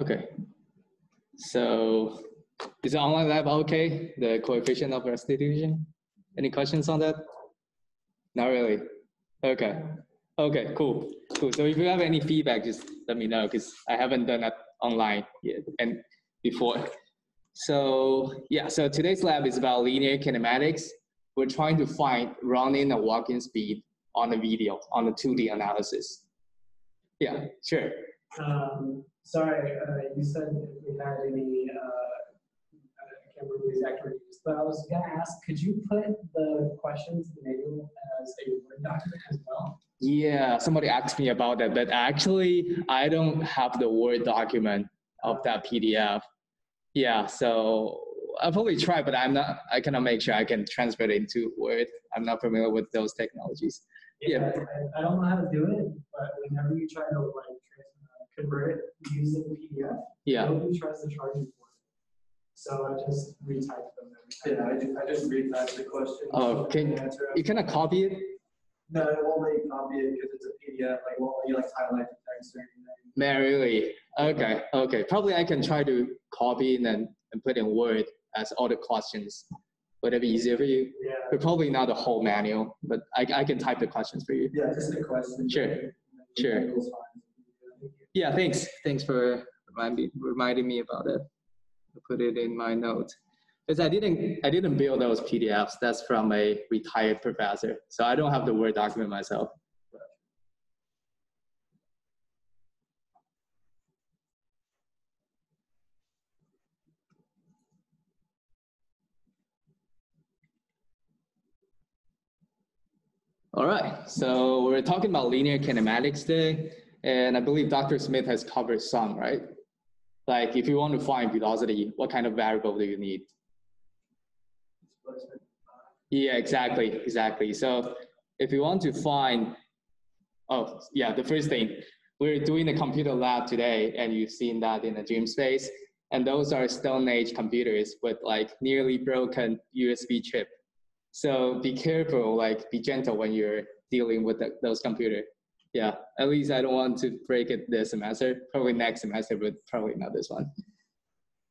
Okay. So is the online lab okay? The coefficient of restitution? Any questions on that? Not really. Okay. Okay, cool. Cool. So if you have any feedback, just let me know because I haven't done that online yet and before. So yeah, so today's lab is about linear kinematics. We're trying to find running and walking speed on the video, on the 2D analysis. Yeah, sure. Sorry, you said if we had any, I can't remember the exact word you used, but I was going to ask, could you put the questions in the manual as a Word document as well? Yeah, somebody asked me about that, but actually I don't have the Word document of that PDF. Yeah, so I'll probably try, but I cannot make sure I can transfer it into Word. I'm not familiar with those technologies. Yeah, I don't know how to do it, but whenever you try to like convert it using PDF, yeah, nobody tries to charge you for it. So I just retyped them every time. Yeah, I just retyped the question. Oh, you cannot copy it? No, it won't let you copy it because it's a PDF. Like, won't let you like highlight the text or anything. Man, really? Okay, okay. Probably I can try to copy and put in Word as all the questions. Would it be easier for you? Yeah. But probably not the whole manual, but I can type the questions for you. Yeah, just the question. Sure, sure. Yeah, thanks. Thanks for reminding me about it. I'll put it in my note. Because I didn't build those PDFs. That's from a retired professor. So I don't have the Word document myself. All right, so we're talking about linear kinematics today, and I believe Dr. Smith has covered some, right? Like if you want to find velocity, what kind of variable do you need? Yeah, exactly. So if you want to find, oh yeah, the first thing, we're doing a computer lab today, and you've seen that in the gym space, and those are Stone Age computers with like nearly broken USB chip. So be careful, like be gentle when you're dealing with those computers. Yeah, at least I don't want to break it this semester, probably next semester, but probably not this one.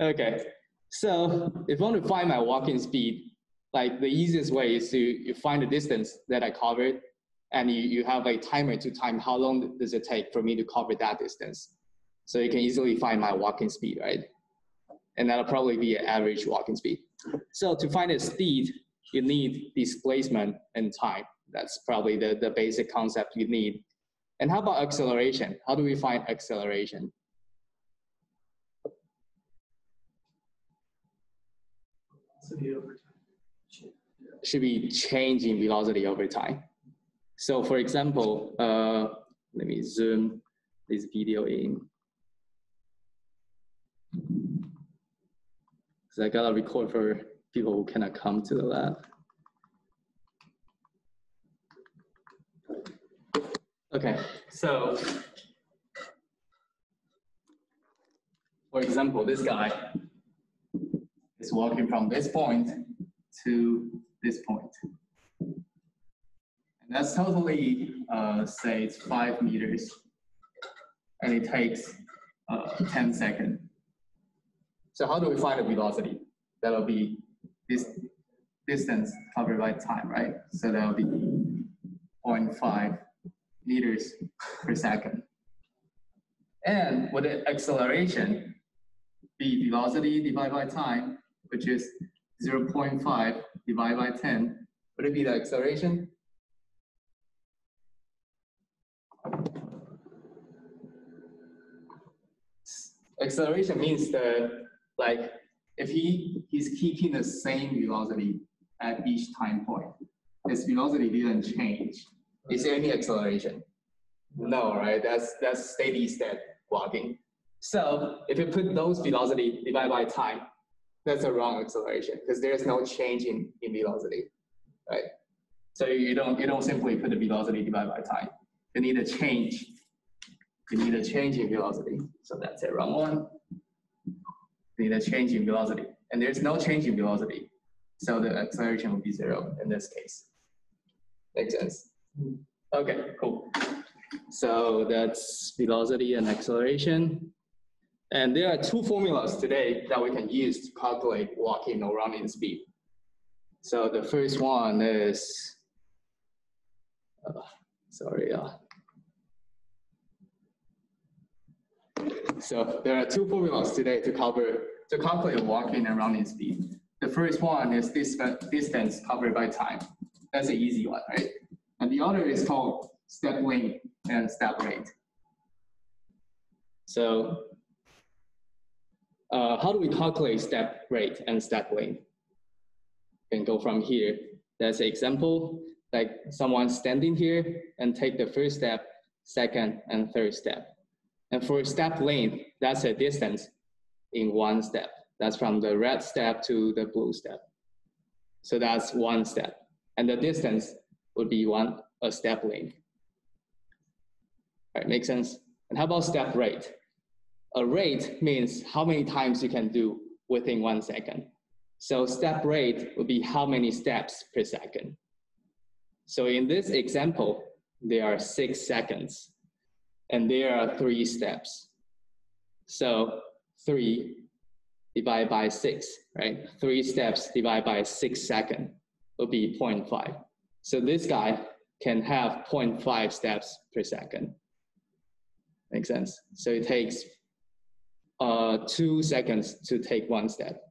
Okay, so if I want to find my walking speed, like the easiest way is to you find the distance that I covered, and you have a timer to time how long does it take for me to cover that distance. So you can easily find my walking speed, right? And that'll probably be an average walking speed. So to find a speed, you need displacement and time. That's probably the basic concept you need. And how about acceleration? How do we find acceleration? Velocity over time. Should be changing velocity over time. So for example, let me zoom this video in. So I gotta record for people who cannot come to the lab. Okay, so for example, this guy is walking from this point to this point. And that's totally, say it's 5 meters, and it takes 10 seconds. So how do we find the velocity? That'll be this distance covered by time, right? So that'll be 0.5 meters per second. And with the acceleration, be velocity divided by time, which is 0.5 divided by 10. Would it be the acceleration? Acceleration means that, like, if he's keeping the same velocity at each time point, his velocity didn't change. Is there any acceleration? No, right? That's steady state walking. So if you put those velocity divided by time, that's a wrong acceleration because there's no change in velocity, right? So you don't simply put the velocity divided by time. You need a change. You need a change in velocity. So that's a wrong one. You need a change in velocity, and there's no change in velocity, so the acceleration will be 0 in this case. Makes sense? Okay, cool. So that's velocity and acceleration. And there are two formulas today that we can use to calculate walking or running speed. So the first one is, so there are two formulas today to calculate walking and running speed. The first one is distance covered by time. That's an easy one, right? And the other is called step length and step rate. So how do we calculate step rate and step length? We can go from here. That's an example, like someone standing here and take the first step, second, and third step. And for step length, that's a distance in one step. That's from the red step to the blue step. So that's one step. And the distance would be a step length. All right, makes sense? And how about step rate? A rate means how many times you can do within 1 second. So step rate would be how many steps per second. So in this example, there are 6 seconds and there are 3 steps. So 3 divided by 6, right? 3 steps divided by 6 seconds would be 0.5. So this guy can have 0.5 steps per second. Makes sense? So it takes 2 seconds to take 1 step.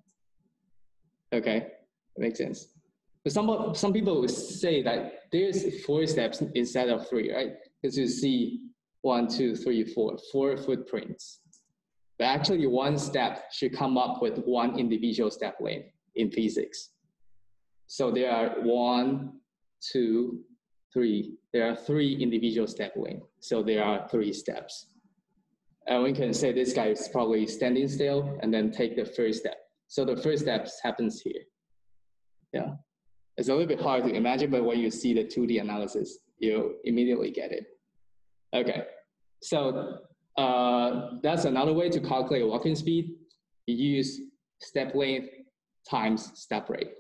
Okay, that makes sense. But some people would say that there's 4 steps instead of 3, right? Because you see 1, 2, 3, 4 footprints. But actually 1 step should come up with 1 individual step length in physics. So there are 1, 2, 3. There are 3 individual step length. So there are 3 steps. And we can say this guy is probably standing still and then take the first step. So the first step happens here. Yeah. It's a little bit hard to imagine, but when you see the 2D analysis, you immediately get it. Okay. So that's another way to calculate walking speed. You use step length times step rate.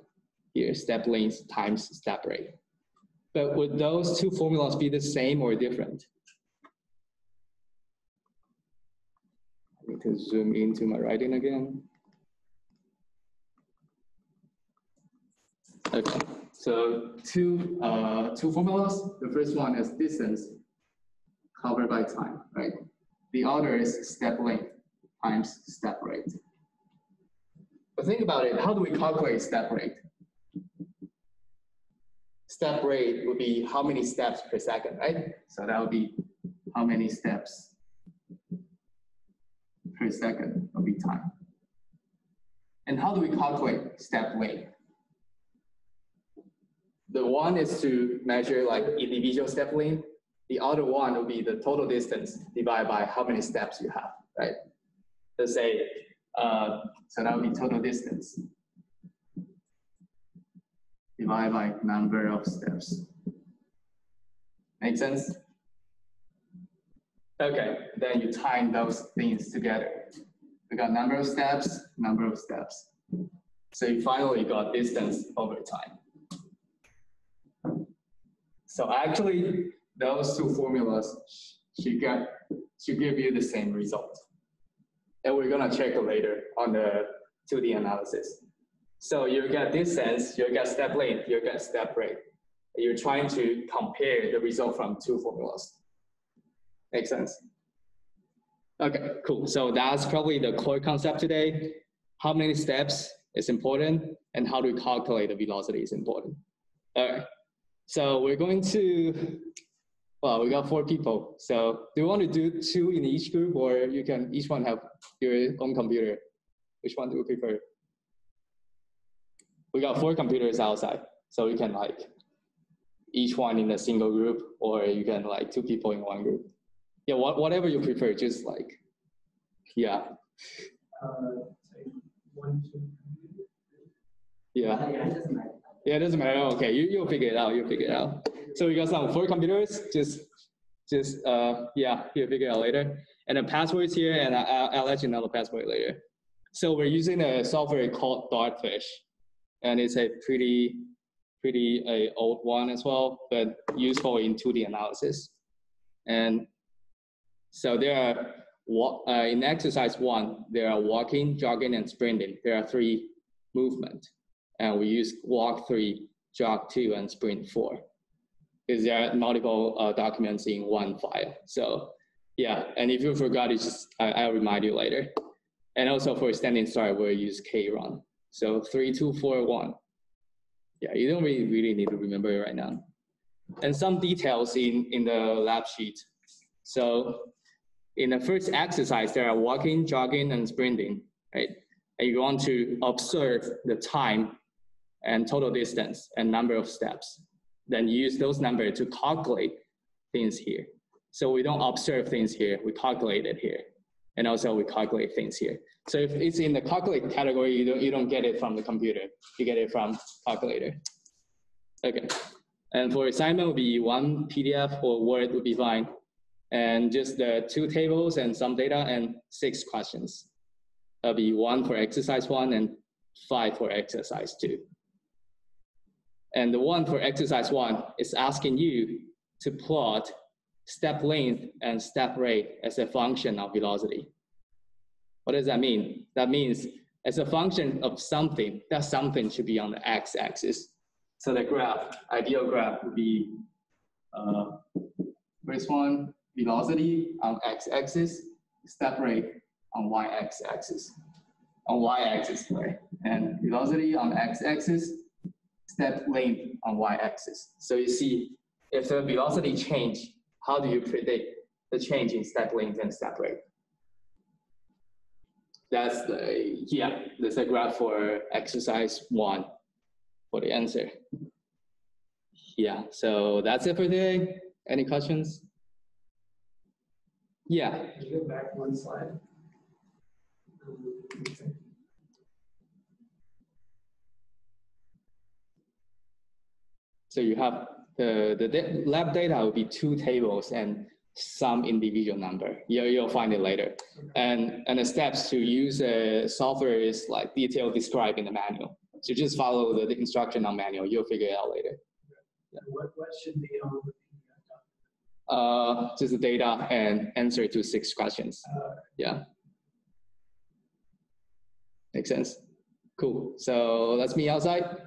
Here, step length times step rate. But would those two formulas be the same or different? I need to zoom into my writing again. Okay, so two formulas. The first one is distance covered by time, right? The other is step length times step rate. But think about it, how do we calculate step rate? Step rate would be how many steps per second, right? So that would be how many steps per second would be time. And how do we calculate step length? The one is to measure like individual step length. The other one will be the total distance divided by how many steps you have, right? Let's say, so that would be total distance divided by number of steps. Make sense? Okay, then you time those things together. We got number of steps. So you finally got distance over time. So actually, those two formulas should give you the same result. And we're gonna check it later on the 2D analysis. So you get distance, you get step length, you get step rate. You're trying to compare the result from two formulas. Make sense? Okay, cool. So that's probably the core concept today. How many steps is important and how to calculate the velocity is important. All right. So we're going to, well, we got 4 people. So do you want to do 2 in each group or you can each one have your own computer? Which one do you prefer? We got 4 computers outside. So you can like each one in a single group or you can like 2 people in one group. Yeah, whatever you prefer, just like, yeah. 1, 2. Yeah. Yeah, it doesn't matter. Okay, you'll figure it out. You'll figure it out. So we got some 4 computers. Just yeah, you'll figure it out later. And the password's here, and I'll let you know the password later. So we're using a software called Dartfish, and it's a pretty old one as well, but useful in 2D analysis. And so there are in exercise 1, there are walking, jogging, and sprinting. There are 3 movements. And we use walk 3, jog 2, and sprint 4. Because there are multiple documents in one file. So yeah, and if you forgot, it's just, I'll remind you later. And also for standing start, we'll use K-run. So 3, 2, 4, 1. Yeah, you don't really need to remember it right now. And some details in the lab sheet. So in the first exercise, there are walking, jogging, and sprinting, right? And you want to observe the time and total distance and number of steps. Then use those numbers to calculate things here. So we don't observe things here, we calculate it here. And also we calculate things here. So if it's in the calculate category, you don't get it from the computer, you get it from calculator. Okay, and for assignment would be 1 PDF or Word would be fine. And just the 2 tables and some data and 6 questions. That'll be 1 for exercise 1 and 5 for exercise 2. And the one for exercise 1 is asking you to plot step length and step rate as a function of velocity. What does that mean? That means as a function of something, that something should be on the x-axis. So the graph, ideal graph would be first one, velocity on x-axis, step rate on y-axis. On y-axis, right? And velocity on x-axis, step length on y-axis. So you see, if the velocity change, how do you predict the change in step length and step rate? That's a graph for exercise 1 for the answer. Yeah, so that's it for today. Any questions? Yeah. Can you go back 1 slide? Okay. So you have the lab data will be 2 tables and some individual number. You'll find it later. And the steps to use software is like detail described in the manual. So just follow the instruction on manual. You'll figure it out later. Yeah. What should be on the PDF document? Just the data and answer to 6 questions. Yeah. Makes sense. Cool. So let's meet outside.